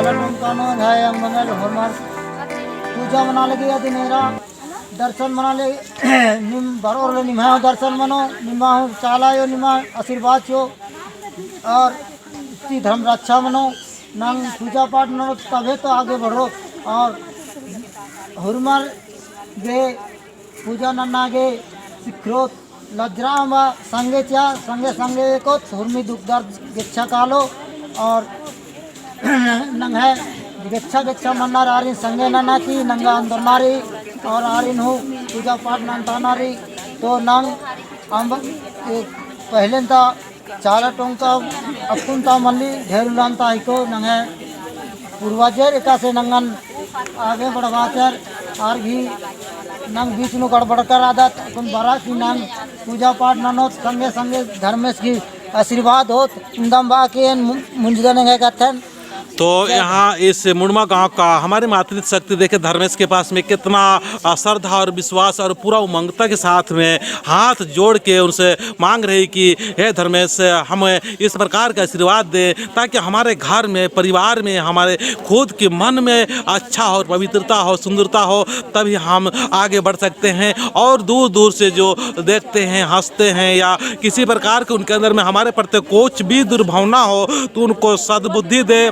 चाला टोंकानो है मंगल हमार पूजा मना लगी आदि मेरा दर्शन मना ले निम बरोर निमा दर्शन मनो निमा चाला यो निमा आशीर्वाद छो और इतनी धर्म रक्षा मनो नंग पूजा पाठ मनो तबे तो आगे बढ़ो और हुरमर गे पूजा नन्ना गे सिक्रोत लज्राम संगे चा संगे संगे को हुरमी दुख दर्द गिच्छा कालो और नंग है गिच्छा गिच्छा मन्नार आरिन संगे नन्ना की नंगा अंदर नारी और आरिन हो पूजा पाठ नंता नारी तो नंग अम्ब पहले ता चाला टोंका अपुनता मल्ली ढेरुलांता इको नंग है पूर्वजर एका से नंगन आगे बढ़वाकर और भी नंग बीच में गड़बड़ कर आदत अपन बड़ा की नंग पूजा पाठ ननो संगे संगे धर्मेश की आशीर्वाद हो इंदम बा के मुंजदन है कथन। तो यहाँ इस मुड़मा गांव का हमारी मातृशक्ति देखे धर्मेश के पास में कितना श्रद्धा और विश्वास और पूरा उमंगता के साथ में हाथ जोड़ के उनसे मांग रही कि हे धर्मेश हमें इस प्रकार का आशीर्वाद दे ताकि हमारे घर में परिवार में हमारे खुद के मन में अच्छा हो पवित्रता हो सुंदरता हो तभी हम आगे बढ़ सकते हैं और दूर दूर से जो देखते हैं हंसते हैं या किसी प्रकार के उनके अंदर में हमारे प्रति कुछ भी दुर्भावना हो तो उनको सद्बुद्धि दे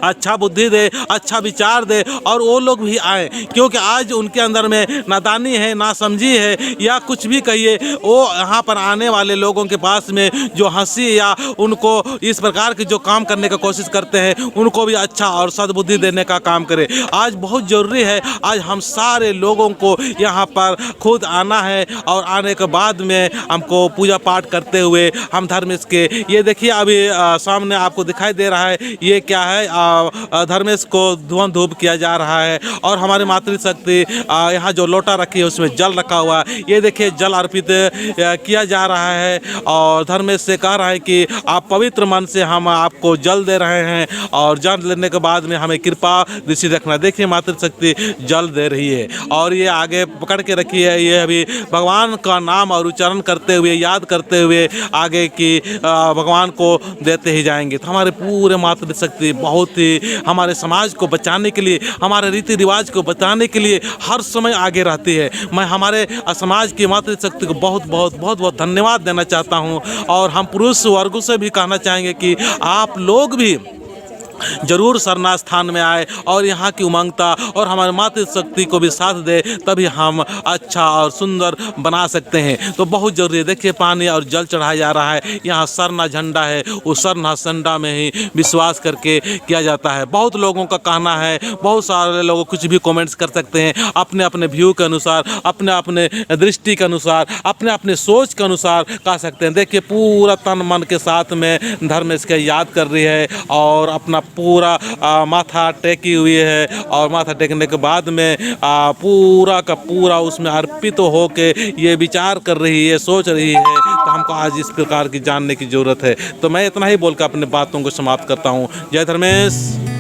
अच्छा बुद्धि दे अच्छा विचार दे और वो लोग भी आए क्योंकि आज उनके अंदर में नादानी है नासमझी है या कुछ भी कहिए वो यहाँ पर आने वाले लोगों के पास में जो हंसी या उनको इस प्रकार के जो काम करने की कोशिश करते हैं उनको भी अच्छा और सद्बुद्धि देने का काम करे। आज बहुत ज़रूरी है आज हम सारे लोगों को यहाँ पर खुद आना है और आने के बाद में हमको पूजा पाठ करते हुए हम धर्मेश के ये देखिए अभी सामने आपको दिखाई दे रहा है ये क्या है धर्मेश को धुआं धूप किया जा रहा है और हमारी मातृशक्ति यहाँ जो लोटा रखी है उसमें जल रखा हुआ है ये देखिए जल अर्पित किया जा रहा है और धर्मेश से कह रहा है कि आप पवित्र मन से हम आपको जल दे रहे हैं और जल लेने के बाद में हमें कृपा दृष्टि रखना। देखिए मातृशक्ति जल दे रही है और ये आगे पकड़ के रखी है ये अभी भगवान का नाम और उच्चारण करते हुए याद करते हुए आगे की भगवान को देते ही जाएंगे। तो हमारे पूरे मातृशक्ति बहुत ही हमारे समाज को बचाने के लिए हमारे रीति रिवाज को बचाने के लिए हर समय आगे रहती है। मैं हमारे समाज की मातृशक्ति को बहुत बहुत बहुत बहुत धन्यवाद देना चाहता हूं और हम पुरुष वर्ग से भी कहना चाहेंगे कि आप लोग भी जरूर सरना स्थान में आए और यहाँ की उमंगता और हमारे मातृशक्ति को भी साथ दे तभी हम अच्छा और सुंदर बना सकते हैं। तो बहुत जरूरी है देखिए पानी और जल चढ़ाया जा रहा है यहाँ सरना झंडा है उस सरना झंडा में ही विश्वास करके किया जाता है। बहुत लोगों का कहना है बहुत सारे लोग कुछ भी कमेंट्स कर सकते हैं अपने अपने व्यू के अनुसार अपने अपने दृष्टि के अनुसार अपने अपने सोच के अनुसार कह सकते हैं। देखिए पूरा तन मन के साथ में धर्मेश के याद कर रही है और अपना पूरा माथा टेकी हुई है और माथा टेकने के बाद में पूरा का पूरा उसमें अर्पित हो के ये विचार कर रही है सोच रही है। तो हमको आज इस प्रकार की जानने की ज़रूरत है। तो मैं इतना ही बोलकर अपने बातों को समाप्त करता हूँ। जय धर्मेश।